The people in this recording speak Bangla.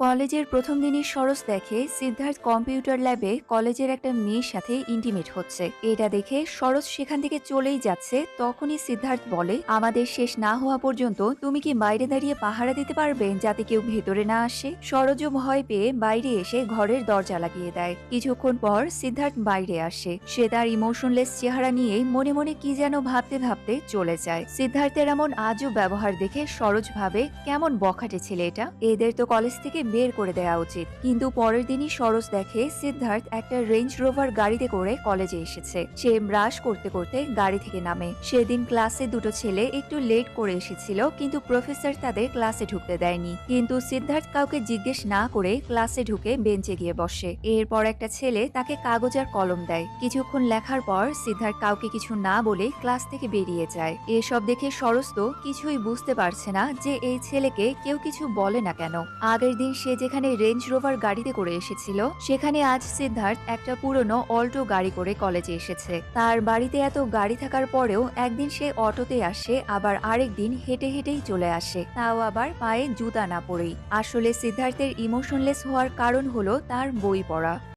কলেজের প্রথম দিনই সরস দেখে সিদ্ধার্থ কম্পিউটার ল্যাবে কলেজের একটা মেয়ের সাথে ইন্টিমেট হচ্ছে। এটা দেখে সরস সেখান থেকে চলেই যাচ্ছে। তখনই সিদ্ধার্থ বলে, আমাদের শেষ না হওয়া পর্যন্ত তুমি কি বাইরে দাঁড়িয়ে পাহারা দিতে পারবে যাতে কেউ ভেতরে না আসে? সরোজ ভয় পেয়ে বাইরে এসে ঘরের দরজা লাগিয়ে দেয়। কিছুক্ষণ পর সিদ্ধার্থ বাইরে আসে। সে তার ইমোশনলেস চেহারা নিয়ে মনে মনে কি যেন ভাবতে ভাবতে চলে যায়। সিদ্ধার্থের এমন আজব ব্যবহার দেখে সরোজ ভাবে, কেমন বখাটে ছেলে এটা, এদের তো কলেজ থেকে বের করে দেওয়া উচিত। কিন্তু পরের দিনই সরোজ দেখে সিদ্ধার্থ একটা রেঞ্জ রোভার গাড়িতে করে কলেজে এসেছে। সে ব্রাশ করতে করতে গাড়ি থেকে নামে। সেদিন ক্লাসে দুটো ছেলে একটু লেট করে এসেছিল, কিন্তু প্রফেসর তাদের ক্লাসে ঢুকতে দেয়নি। কিন্তু সিদ্ধার্থ কাউকে জিজ্ঞেস না করে ক্লাসে ঢুকে বেঞ্চে গিয়ে বসে। এরপর একটা ছেলে তাকে কাগজ আর কলম দেয়। কিছুক্ষণ লেখার পর সিদ্ধার্থ কাউকে কিছু না বলে ক্লাস থেকে বেরিয়ে যায়। এসব দেখে সরোজ তো কিছুই বুঝতে পারছে না যে এই ছেলেকে কেউ কিছু বলে না কেন। আগের দিন সে যেখানে রেঞ্জ রোভার গাড়িতে করে এসেছিল, সেখানে আজ সিদ্ধার্থ একটা পুরনো অল্টো গাড়ি করে কলেজে এসেছে। তার বাড়িতে এত গাড়ি থাকার পরেও একদিন সে অটোতে আসে, আবার আরেক দিন হেঁটে হেঁটেই চলে আসে, তাও আবার পায়ে জুতা না পরেই। আসলে সিদ্ধার্থের ইমোশনলেস হওয়ার কারণ হলো তার বই পড়া।